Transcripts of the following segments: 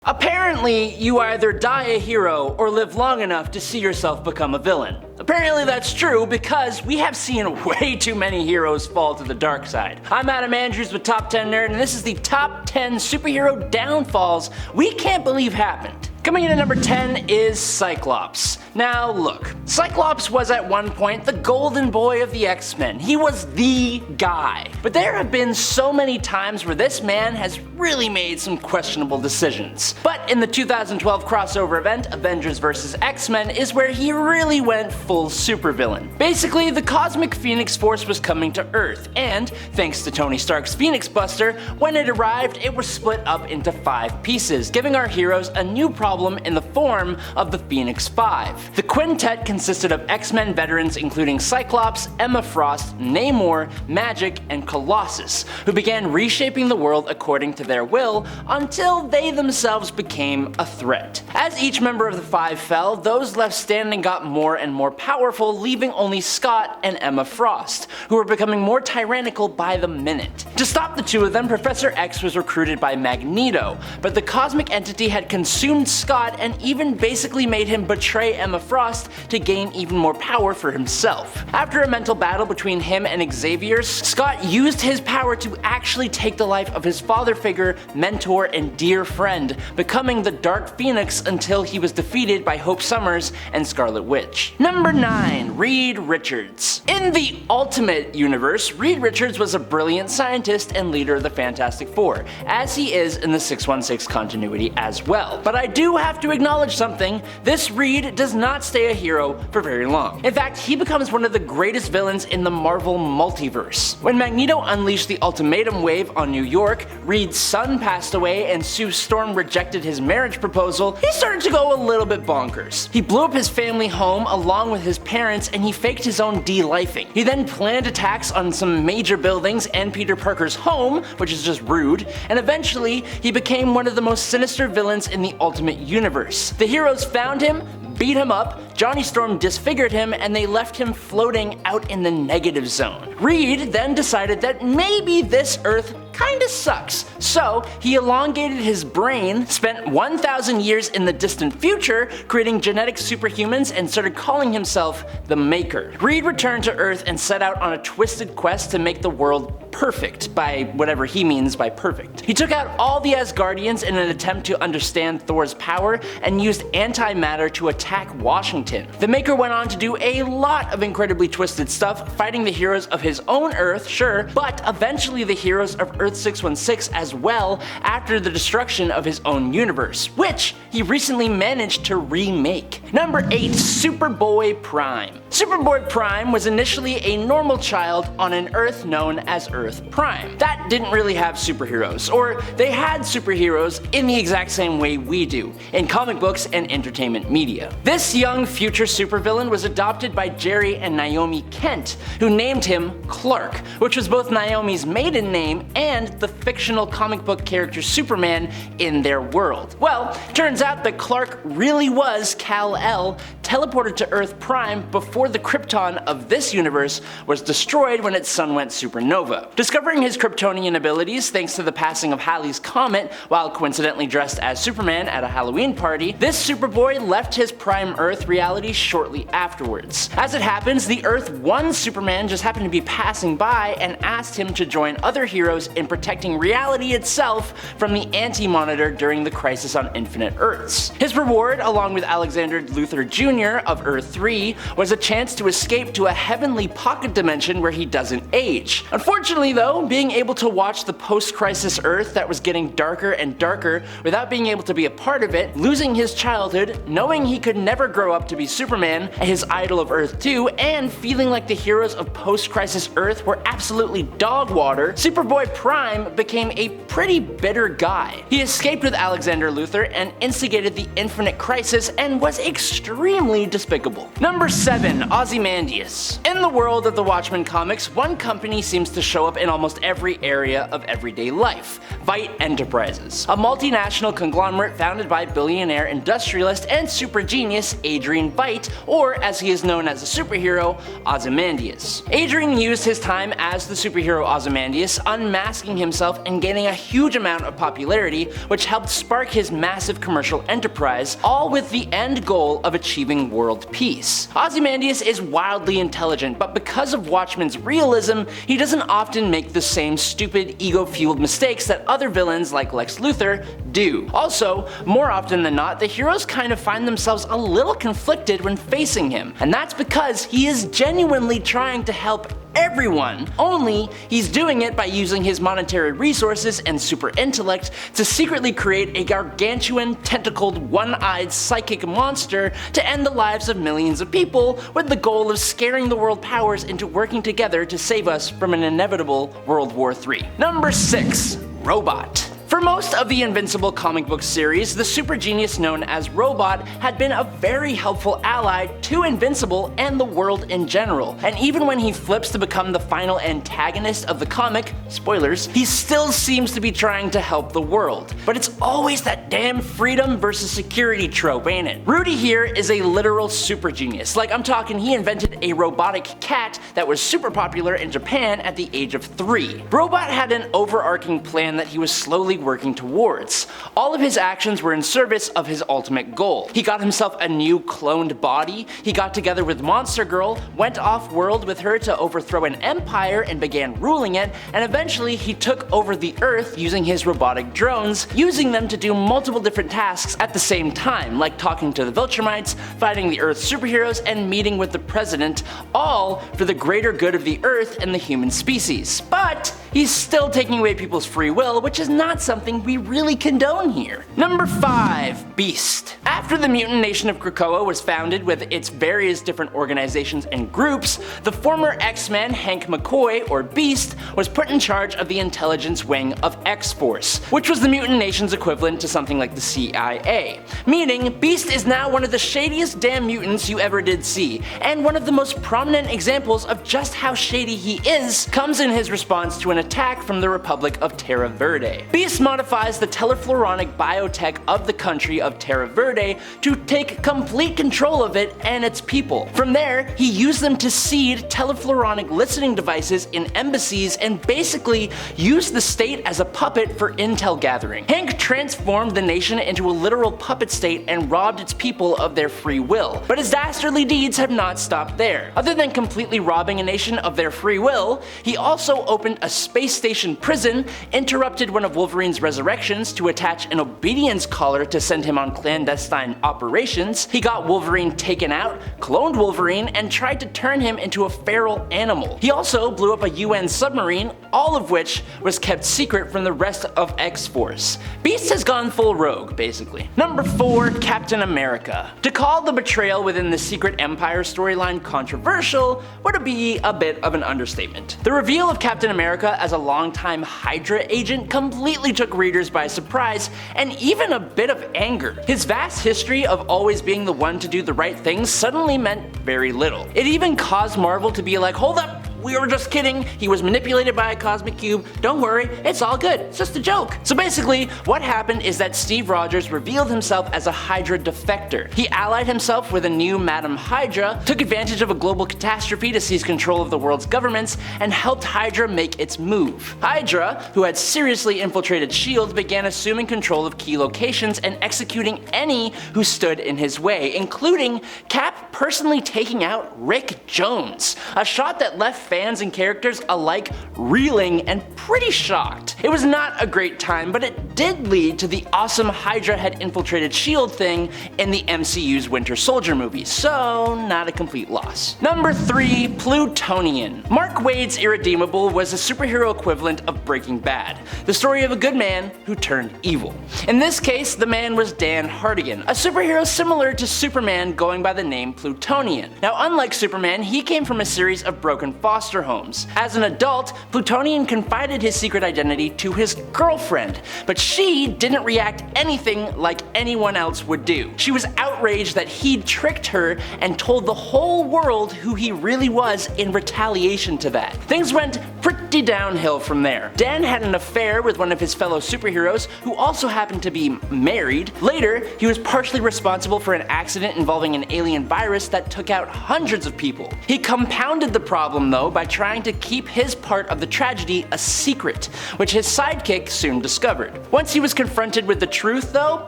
Apparently, you either die a hero or live long enough to see yourself become a villain. Apparently that's true because we have seen way too many heroes fall to the dark side. I'm Adam Andrews with Top 10 Nerd, and this is the top 10 superhero downfalls we can't believe happened. Coming in at number 10 is Cyclops. Now look, Cyclops was at one point the golden boy of the X-Men. He was the guy. But there have been so many times where this man has really made some questionable decisions. But in the 2012 crossover event, Avengers vs. X-Men, is where he really went full supervillain. Basically, the Cosmic Phoenix Force was coming to Earth, and thanks to Tony Stark's Phoenix Buster, when it arrived, it was split up into 5 pieces, giving our heroes a new problem in the form of the Phoenix Five. The quintet consisted of X-Men veterans including Cyclops, Emma Frost, Namor, Magic, and Colossus, who began reshaping the world according to their will until they themselves became a threat. As each member of the 5 fell, those left standing got more and more powerful, leaving only Scott and Emma Frost, who were becoming more tyrannical by the minute. To stop the two of them, Professor X was recruited by Magneto, but the cosmic entity had consumed Scott and even basically made him betray Emma Frost to gain even more power for himself. After a mental battle between him and Xavier, Scott used his power to actually take the life of his father figure, mentor, and dear friend, becoming the Dark Phoenix until he was defeated by Hope Summers and Scarlet Witch. Number 9. Reed Richards. In the Ultimate Universe, Reed Richards was a brilliant scientist and leader of the Fantastic Four, as he is in the 616 continuity as well. But I do have to acknowledge something: this Reed does not stay a hero for very long. In fact, he becomes one of the greatest villains in the Marvel multiverse. When Magneto unleashed the ultimatum wave on New York, Reed's son passed away, and Sue Storm rejected his marriage proposal, he started to go a little bit bonkers. He blew up his family home along with his parents, and he faked his own de-lifing. He then planned attacks on some major buildings and Peter Parker's home, which is just rude, and eventually he became one of the most sinister villains in the Ultimate Universe. The heroes found him, beat him up, Johnny Storm disfigured him, and they left him floating out in the negative zone. Reed then decided that maybe this Earth kinda sucks, so he elongated his brain, spent 1,000 years in the distant future creating genetic superhumans, and started calling himself the Maker. Reed returned to Earth and set out on a twisted quest to make the world perfect, by whatever he means by perfect. He took out all the Asgardians in an attempt to understand Thor's power and used antimatter to attack Washington. The Maker went on to do a lot of incredibly twisted stuff, fighting the heroes of his own Earth, sure, but eventually the heroes of Earth 616 as well after the destruction of his own universe, which he recently managed to remake. Number 8. Superboy Prime. Superboy Prime was initially a normal child on an Earth known as Earth Prime. That didn't really have superheroes, or they had superheroes in the exact same way we do, in comic books and entertainment media. This young future supervillain was adopted by Jerry and Naomi Kent, who named him Clark, which was both Naomi's maiden name and the fictional comic book character Superman in their world. Well, turns out that Clark really was Kal-El, teleported to Earth Prime before the Krypton of this universe was destroyed when its sun went supernova. Discovering his Kryptonian abilities thanks to the passing of Halley's Comet while coincidentally dressed as Superman at a Halloween party, this Superboy left his Prime Earth reality shortly afterwards. As it happens, the Earth 1 Superman just happened to be passing by and asked him to join other heroes in protecting reality itself from the Anti-Monitor during the Crisis on Infinite Earths. His reward, along with Alexander Luthor Jr. of Earth 3, was a chance to escape to a heavenly pocket dimension where he doesn't age. Unfortunately though, being able to watch the post-crisis Earth that was getting darker and darker without being able to be a part of it, losing his childhood, knowing he could never grow up to be Superman, his idol of Earth 2, and feeling like the heroes of post-crisis Earth were absolutely dog water, Superboy Prime became a pretty bitter guy. He escaped with Alexander Luthor and instigated the Infinite Crisis and was extremely extremely despicable. Number 7. Ozymandias. In the world of the Watchmen comics, one company seems to show up in almost every area of everyday life: Veidt Enterprises, a multinational conglomerate founded by billionaire industrialist and super genius Adrian Veidt, or as he is known as a superhero, Ozymandias. Adrian used his time as the superhero Ozymandias, unmasking himself and gaining a huge amount of popularity, which helped spark his massive commercial enterprise, all with the end goal of achieving world peace. Ozymandias is wildly intelligent, but because of Watchmen's realism, he doesn't often make the same stupid, ego-fueled mistakes that other villains like Lex Luthor do. Also, more often than not, the heroes kind of find themselves a little conflicted when facing him, and that's because he is genuinely trying to help everyone, only he's doing it by using his monetary resources and super intellect to secretly create a gargantuan, tentacled, one-eyed psychic monster to end the lives of millions of people, with the goal of scaring the world powers into working together to save us from an inevitable World War III. Number 6. Robot. For most of the Invincible comic book series, the super genius known as Robot had been a very helpful ally to Invincible and the world in general, and even when he flips to become the final antagonist of the comic, spoilers, he still seems to be trying to help the world. But it's always that damn freedom versus security trope, ain't it? Rudy here is a literal super genius. Like, I'm talking, he invented a robotic cat that was super popular in Japan at the age of 3. Robot had an overarching plan that he was slowly working towards. All of his actions were in service of his ultimate goal. He got himself a new cloned body, he got together with Monster Girl, went off-world with her to overthrow an empire and began ruling it, and eventually he took over the Earth using his robotic drones, using them to do multiple different tasks at the same time, like talking to the Viltrumites, fighting the Earth's superheroes, and meeting with the President, all for the greater good of the Earth and the human species. But he's still taking away people's free will, which is not something we really condone here. Number 5. Beast. After the mutant nation of Krakoa was founded with its various different organizations and groups, the former X-Man Hank McCoy, or Beast, was put in charge of the intelligence wing of X-Force, which was the mutant nation's equivalent to something like the CIA. Meaning, Beast is now one of the shadiest damn mutants you ever did see, and one of the most prominent examples of just how shady he is comes in his response to an attack from the Republic of Terra Verde. Beast modifies the telefloronic biotech of the country of Terra Verde to take complete control of it and its people. From there, he used them to seed telefloronic listening devices in embassies and basically used the state as a puppet for intel gathering. Hank transformed the nation into a literal puppet state and robbed its people of their free will. But his dastardly deeds have not stopped there. Other than completely robbing a nation of their free will, he also opened a space station prison, interrupted one of Wolverine's resurrections to attach an obedience collar to send him on clandestine operations, he got Wolverine taken out, cloned Wolverine, and tried to turn him into a feral animal. He also blew up a UN submarine, all of which was kept secret from the rest of X-Force. Beast has gone full rogue, basically. Number 4. Captain America. To call the betrayal within the Secret Empire storyline controversial would be a bit of an understatement. The reveal of Captain America as a longtime Hydra agent completely took readers by surprise, and even a bit of anger. His vast history of always being the one to do the right thing suddenly meant very little. It even caused Marvel to be like, hold up, we were just kidding, he was manipulated by a cosmic cube, don't worry, it's all good, it's just a joke. So basically, what happened is that Steve Rogers revealed himself as a Hydra defector. He allied himself with a new Madam Hydra, took advantage of a global catastrophe to seize control of the world's governments, and helped Hydra make its move. Hydra, who had seriously infiltrated S.H.I.E.L.D., began assuming control of key locations and executing any who stood in his way, including Cap personally taking out Rick Jones, a shot that left fans and characters alike reeling and pretty shocked. It was not a great time, but it did lead to the awesome Hydra had infiltrated S.H.I.E.L.D. thing in the MCU's Winter Soldier movie, so not a complete loss. Number 3. Plutonian. Mark Waid's Irredeemable was a superhero equivalent of Breaking Bad, the story of a good man who turned evil. In this case, the man was Dan Hardigan, a superhero similar to Superman going by the name Plutonian. Now, unlike Superman, he came from a series of broken foster homes. As an adult, Plutonian confided his secret identity to his girlfriend, but she didn't react anything like anyone else would do. She was outright outraged that he'd tricked her and told the whole world who he really was in retaliation to that. Things went pretty downhill from there. Dan had an affair with one of his fellow superheroes who also happened to be married. Later, he was partially responsible for an accident involving an alien virus that took out hundreds of people. He compounded the problem though by trying to keep his part of the tragedy a secret, which his sidekick soon discovered. Once he was confronted with the truth though,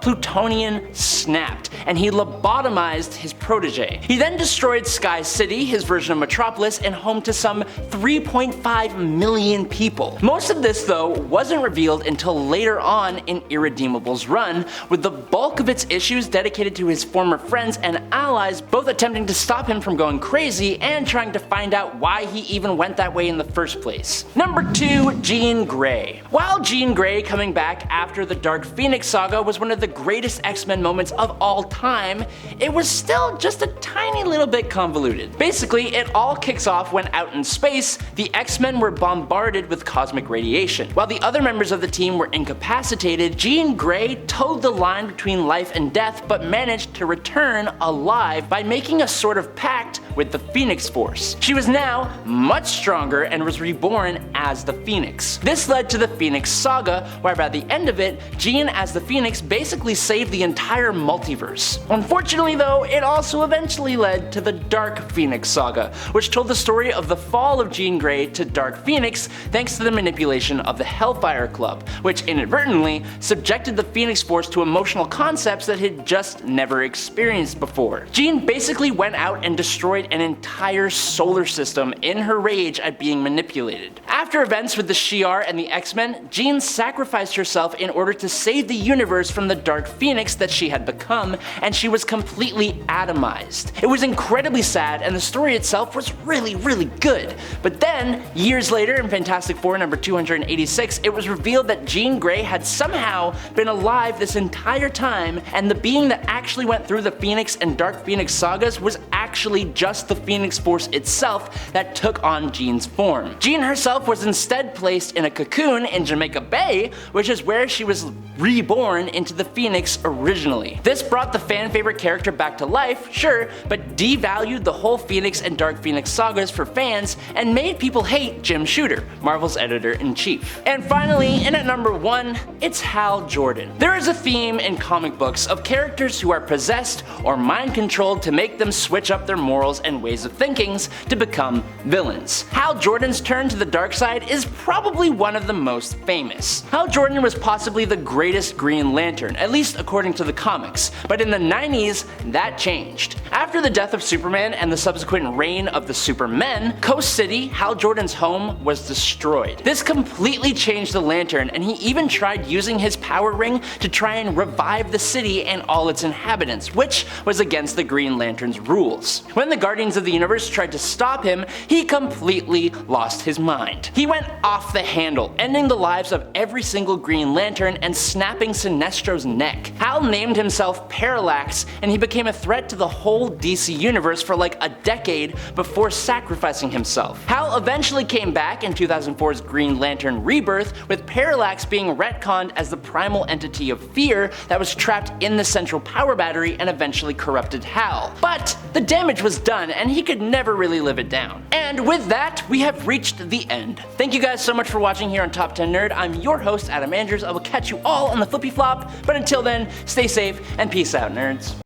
Plutonian snapped, and he lobotomized his protege. He then destroyed Sky City, his version of Metropolis, and home to some 3.5 million people. Most of this though wasn't revealed until later on in Irredeemable's run, with the bulk of its issues dedicated to his former friends and allies both attempting to stop him from going crazy and trying to find out why he even went that way in the first place. Number 2. Jean Grey. While Jean Grey coming back after the Dark Phoenix saga was one of the greatest X-Men moments of all time, it was still just a tiny little bit convoluted. Basically, it all kicks off when out in space, the X-Men were bombarded with cosmic radiation. While the other members of the team were incapacitated, Jean Grey towed the line between life and death but managed to return alive by making a sort of pact with the Phoenix Force. She was now much stronger and was reborn as the Phoenix. This led to the Phoenix Saga, where by the end of it, Jean as the Phoenix basically saved the entire multiverse. Unfortunately though, it also eventually led to the Dark Phoenix Saga, which told the story of the fall of Jean Grey to Dark Phoenix thanks to the manipulation of the Hellfire Club, which inadvertently subjected the Phoenix Force to emotional concepts that it had just never experienced before. Jean basically went out and destroyed an entire solar system in her rage at being manipulated. After events with the Shi'ar and the X-Men, Jean sacrificed herself in order to save the universe from the Dark Phoenix that she had become, and she was completely atomized. It was incredibly sad, and the story itself was really good. But then, years later in Fantastic Four number 286, it was revealed that Jean Grey had somehow been alive this entire time, and the being that actually went through the Phoenix and Dark Phoenix sagas was actually just the Phoenix Force itself that took on Jean's form. Jean herself was instead placed in a cocoon in Jamaica Bay, which is where she was reborn into the Phoenix originally. This brought the fan favorite character back to life, sure, but devalued the whole Phoenix and Dark Phoenix sagas for fans and made people hate Jim Shooter, Marvel's editor-in-chief. And finally, in at number 1, it's Hal Jordan. There is a theme in comic books of characters who are possessed or mind-controlled to make them switch up their morals and ways of thinking to become villains. Hal Jordan's turn to the dark side is probably one of the most famous. Hal Jordan was possibly the greatest Green Lantern, at least according to the comics, but in the 90s, that changed. After the death of Superman and the subsequent reign of the Supermen, Coast City, Hal Jordan's home, was destroyed. This completely changed the Lantern, and he even tried using his power ring to try and revive the city and all its inhabitants, which was against the Green Lantern's rules. When the Guardians of the Universe tried to stop him, he completely lost his mind. He went off the handle, ending the lives of every single Green Lantern and snapping Sinestro's neck. Hal named himself Parallax, and he became a threat to the whole DC universe for like a decade before sacrificing himself. Hal eventually came back in 2004's Green Lantern Rebirth, with Parallax being retconned as the primal entity of fear that was trapped in the central power battery and eventually corrupted Hal. But the damage was done, and he could never really live it down. And with that, we have reached the end. Thank you guys so much for watching here on Top 10 Nerd. I'm your host, Adam Andrews. I will catch you all on the flippy flop, but until then, stay safe and peace out, nerds.